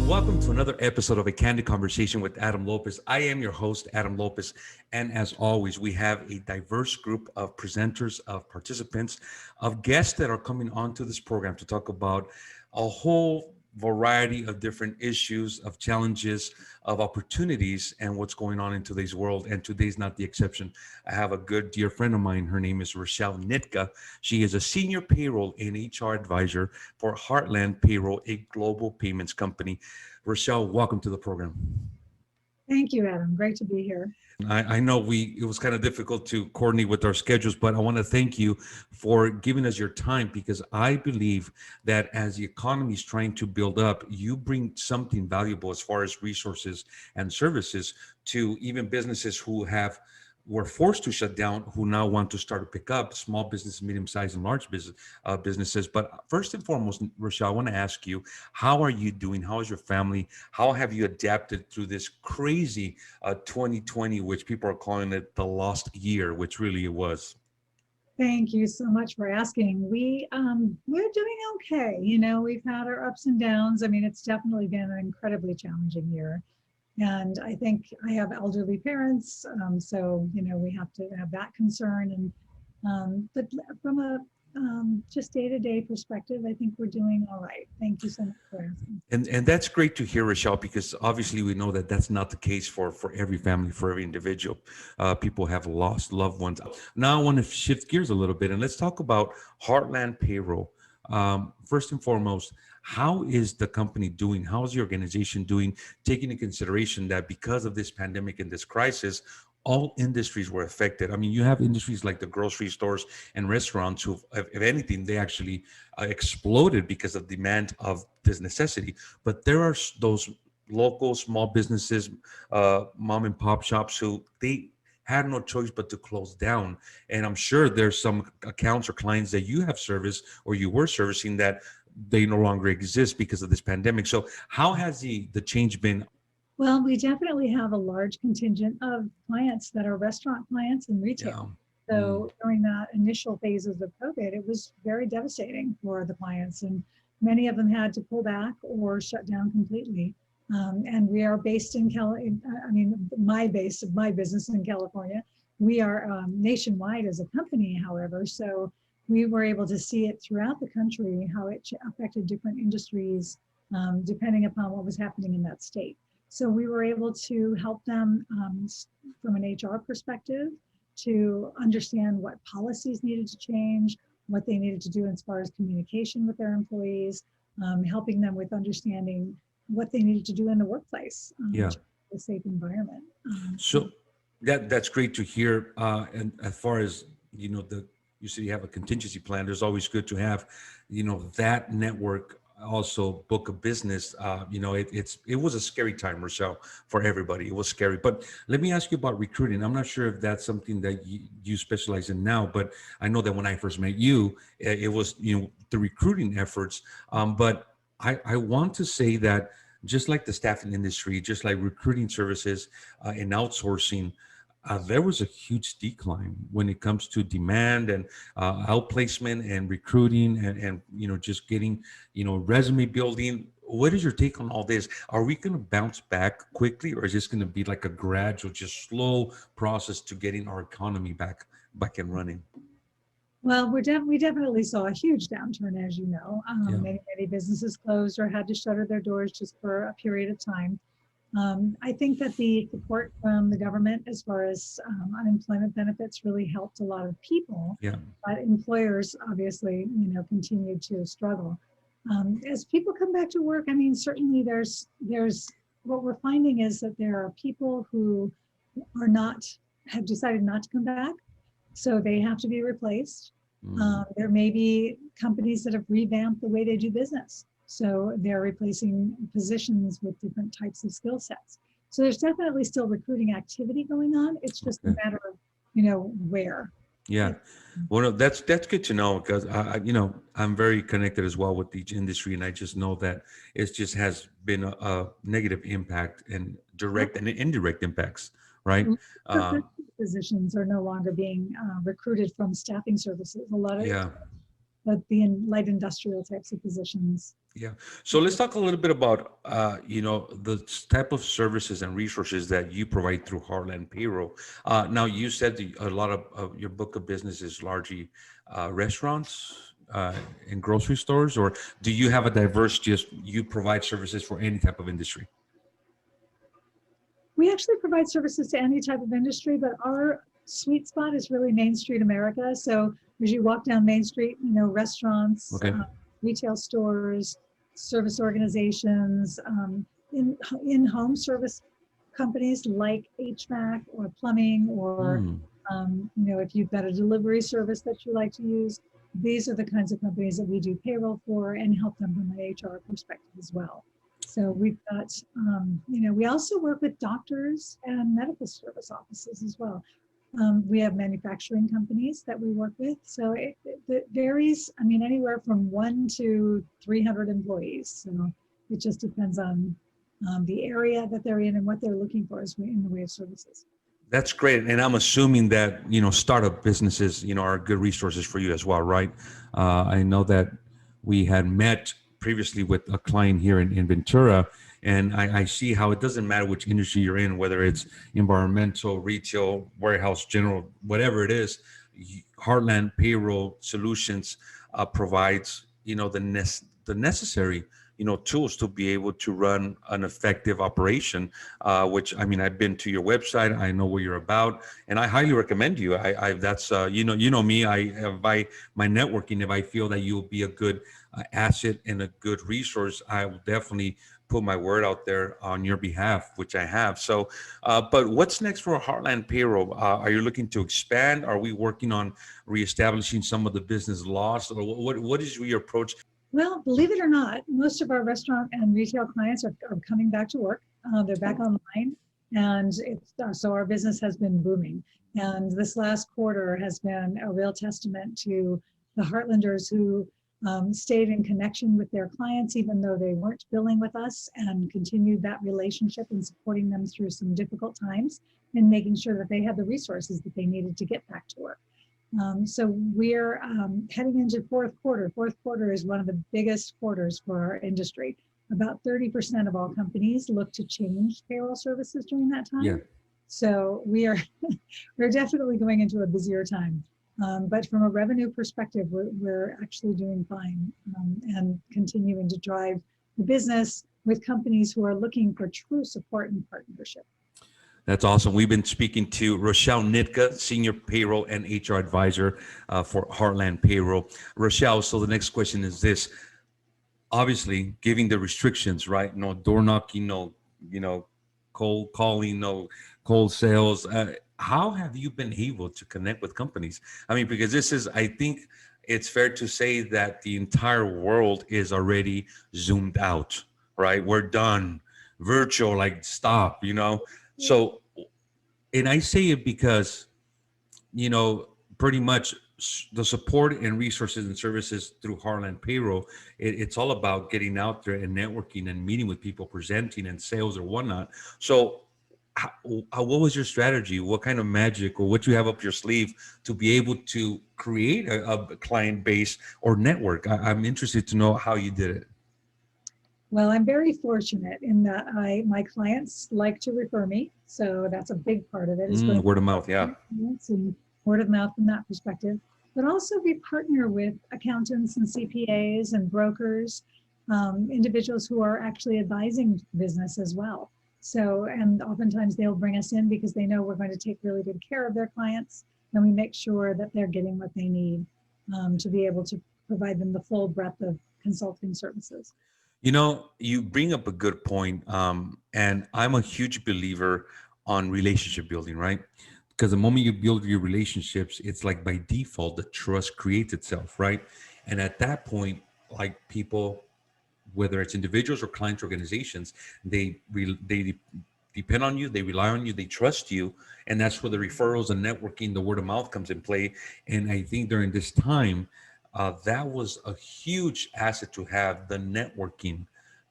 Welcome to another episode of A Candid Conversation with Adam Lopez. I am your host, Adam Lopez. And as always, we have a diverse group of presenters, of participants, of guests that are coming onto this program to talk about a whole variety of different issues, of challenges, of opportunities, and what's going on in today's world. And today's not the exception. I have a good dear friend of mine. Her name is Rochelle Nitka. She is a senior payroll and HR advisor for Heartland Payroll, a global payments company. Rochelle, welcome to the program. Thank you, Adam. Great to be here. I know it was kind of difficult to coordinate with our schedules, but I want to thank you for giving us your time because I believe that as the economy is trying to build up, you bring something valuable as far as resources and services to even businesses who were forced to shut down, who now want to start to pick up small business, medium-sized, and large businesses. But first and foremost, Rochelle, I want to ask you, how are you doing? How is your family? How have you adapted through this crazy 2020, which people are calling it the lost year, which really it was? Thank you so much for asking. We're doing okay. We've had our ups and downs. I mean, it's definitely been an incredibly challenging year. And I think I have elderly parents, so we have to have that concern. But from a just day-to-day perspective, I think we're doing all right. Thank you so much for asking. And that's great to hear, Rochelle, because obviously we know that that's not the case for every family, for every individual. People have lost loved ones. Now I want to shift gears a little bit and let's talk about Heartland Payroll. First and foremost, how is the company doing? How is the organization doing, taking into consideration that because of this pandemic and this crisis, all industries were affected? I mean, you have industries like the grocery stores and restaurants who, if anything, they actually exploded because of demand of this necessity. But there are those local small businesses, mom and pop shops who they had no choice but to close down. And I'm sure there's some accounts or clients that you have serviced or you were servicing that they no longer exist because of this pandemic. So how has the change been? Well, we definitely have a large contingent of clients that are restaurant clients and Yeah. retail. Mm. So during that initial phases of COVID, it was very devastating for the clients, and many of them had to pull back or shut down completely. And we are based in my base of my business in California. We are nationwide as a company, however, so we were able to see it throughout the country, how it affected different industries, depending upon what was happening in that state. So we were able to help them from an HR perspective to understand what policies needed to change, what they needed to do as far as communication with their employees, helping them with understanding what they needed to do in the workplace Yeah. to have a safe environment. So that's great to hear. And as far as you said you have a contingency plan. There's always good to have, that network also book of business. It was a scary time, Rochelle, for everybody. It was scary. But let me ask you about recruiting. I'm not sure if that's something that you specialize in now, but I know that when I first met you, it was the recruiting efforts. But I want to say that just like the staffing industry, just like recruiting services and outsourcing, there was a huge decline when it comes to demand and outplacement and recruiting and just getting resume building. What is your take on all this? Are we going to bounce back quickly, or is this going to be like a gradual, just slow process to getting our economy back and running? Well, we definitely saw a huge downturn, as you know. Yeah. Many businesses closed or had to shutter their doors just for a period of time. I think that the support from the government as far as unemployment benefits really helped a lot of people, Yeah. but employers obviously, continue to struggle. As people come back to work, I mean, certainly there's what we're finding is that there are people who have decided not to come back, so they have to be replaced. Mm. There may be companies that have revamped the way they do business. So they're replacing positions with different types of skill sets. So there's definitely still recruiting activity going on. It's just a Okay. matter of, where. Yeah. Well, no, that's good to know because I'm very connected as well with each industry, and I just know that it just has been a negative impact and direct and indirect impacts, right? Uh, Positions are no longer being recruited from staffing services. A lot of yeah. the light industrial types of positions. Yeah. So let's talk a little bit about, the type of services and resources that you provide through Heartland Payroll. Now, you said that a lot of your book of business is largely restaurants and grocery stores, or do you have a diverse, just you provide services for any type of industry? We actually provide services to any type of industry, but our sweet spot is really Main Street America. So as you walk down Main Street, restaurants, Okay. retail stores, service organizations, in-home service companies like HVAC or plumbing, or Hmm. if you've got a delivery service that you like to use, these are the kinds of companies that we do payroll for and help them from an HR perspective as well. So we've got, we also work with doctors and medical service offices as well. We have manufacturing companies that we work with. So it varies, anywhere from 1 to 300 employees. So it just depends on the area that they're in and what they're looking for in the way of services. That's great. And I'm assuming that, startup businesses, are good resources for you as well, right? I know that we had met previously with a client here in Ventura, and I see how it doesn't matter which industry you're in, whether it's environmental, retail, warehouse, general, whatever it is, Heartland Payroll Solutions provides, the necessary tools to be able to run an effective operation, which I've been to your website, I know what you're about, and I highly recommend you. I that's me, by my networking, if I feel that you'll be a good asset and a good resource, I will definitely put my word out there on your behalf, which I have. So, but what's next for Heartland Payroll? Are you looking to expand? Are we working on reestablishing some of the business lost, or what is your approach? Well, believe it or not, most of our restaurant and retail clients are coming back to work. They're back online, and so our business has been booming. And this last quarter has been a real testament to the Heartlanders who stayed in connection with their clients, even though they weren't billing with us, and continued that relationship and supporting them through some difficult times and making sure that they had the resources that they needed to get back to work. So we're heading into fourth quarter. Fourth quarter is one of the biggest quarters for our industry. About 30% of all companies look to change payroll services during that time. Yeah. So we're definitely going into a busier time. But from a revenue perspective, we're actually doing fine, and continuing to drive the business with companies who are looking for true support and partnership. That's awesome. We've been speaking to Rochelle Nitka, Senior Payroll and HR Advisor for Heartland Payroll. Rochelle, so the next question is this. Obviously, giving the restrictions, right? No door knocking, no, cold calling, no cold sales. How have you been able to connect with companies? Because I think it's fair to say that the entire world is already zoomed out, right? We're done. Virtual, like stop. So, and I say it because, pretty much the support and resources and services through Heartland Payroll, it's all about getting out there and networking and meeting with people, presenting and sales or whatnot. So, what was your strategy? What kind of magic or what you have up your sleeve to be able to create a client base or network? I'm interested to know how you did it. Well, I'm very fortunate in that my clients like to refer me. So that's a big part of it. Is Word of mouth, yeah. And word of mouth from that perspective. But also we partner with accountants and CPAs and brokers, individuals who are actually advising business as well. So, and oftentimes they'll bring us in because they know we're going to take really good care of their clients, and we make sure that they're getting what they need to be able to provide them the full breadth of consulting services. You bring up a good point, and I'm a huge believer on relationship building, right? Because the moment you build your relationships, it's like by default, the trust creates itself, right? And at that point, like people, whether it's individuals or client organizations, they depend on you, they rely on you, they trust you, and that's where the referrals and networking, the word of mouth comes in play. And I think during this time, that was a huge asset to have, the networking,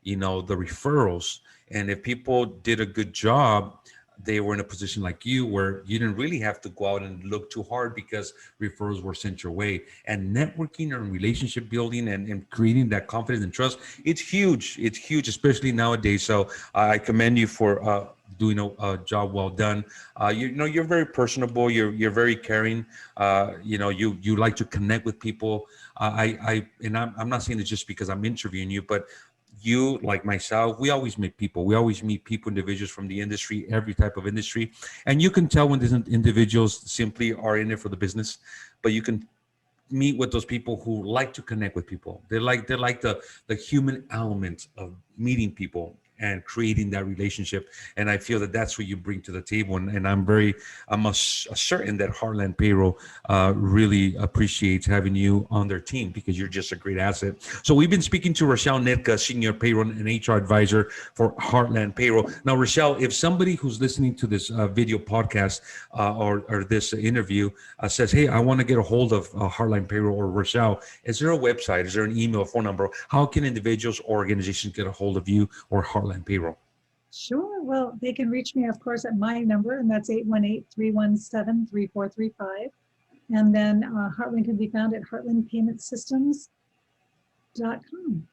the referrals. And if people did a good job, they were in a position like you where you didn't really have to go out and look too hard because referrals were sent your way. And networking and relationship building and creating that confidence and trust, it's huge. It's huge, especially nowadays. So I commend you for doing a job well done. You know, you're very personable. You're very caring. You know, you like to connect with people. I'm not saying this just because I'm interviewing you, but you, like myself, we always meet people. We always meet people, individuals from the industry, every type of industry, and you can tell when these individuals simply are in it for the business, but you can meet with those people who like to connect with people. They like the human element of meeting people and creating that relationship. And I feel that that's what you bring to the table. And certain that Heartland Payroll really appreciates having you on their team because you're just a great asset. So we've been speaking to Rochelle Nitka, Senior Payroll and HR Advisor for Heartland Payroll. Now, Rochelle, if somebody who's listening to this video podcast or this interview says, hey, I want to get a hold of Heartland Payroll or Rochelle, is there a website? Is there an email, phone number? How can individuals or organizations get a hold of you or Heartland Payroll? Sure. Well, they can reach me, of course, at my number, and that's 818-317-3435. And then Heartland can be found at heartlandpaymentsystems.com.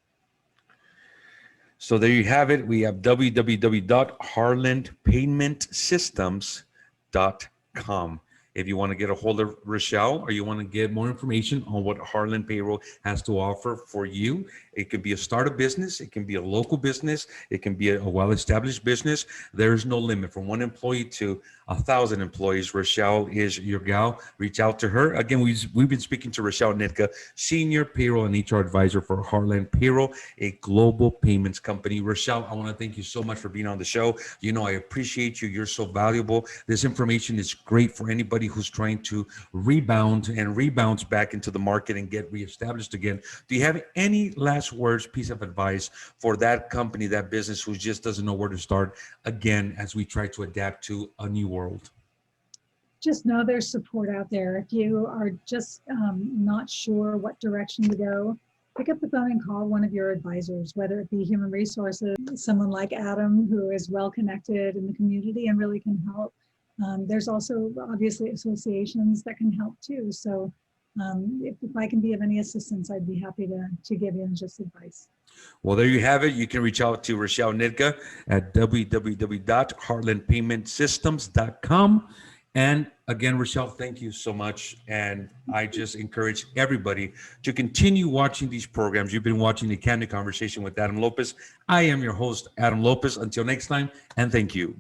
So there you have it. We have www.heartlandpaymentsystems.com. If you want to get a hold of Rochelle or you want to get more information on what Heartland Payroll has to offer for you, it could be a startup business, it can be a local business, it can be a well-established business. There is no limit from 1 employee to 1,000 employees. Rochelle is your gal. Reach out to her. Again, we've been speaking to Rochelle Nitka, Senior Payroll and HR Advisor for Heartland Payroll, a global payments company. Rochelle, I want to thank you so much for being on the show. You know, I appreciate you. You're so valuable. This information is great for anybody who's trying to rebound and rebounds back into the market and get reestablished again. Do you have any last words, piece of advice for that company, that business who just doesn't know where to start again as we try to adapt to a new world? Just know there's support out there. If you are just not sure what direction to go, pick up the phone and call one of your advisors, whether it be human resources, someone like Adam, who is well connected in the community and really can help. There's also obviously associations that can help too. So if I can be of any assistance, I'd be happy to give you just advice. Well, there you have it. You can reach out to Rochelle Nitka at www.heartlandpaymentsystems.com. And again, Rochelle, thank you so much. And I just encourage everybody to continue watching these programs. You've been watching the Candid Conversation with Adam Lopez. I am your host, Adam Lopez. Until next time, and thank you.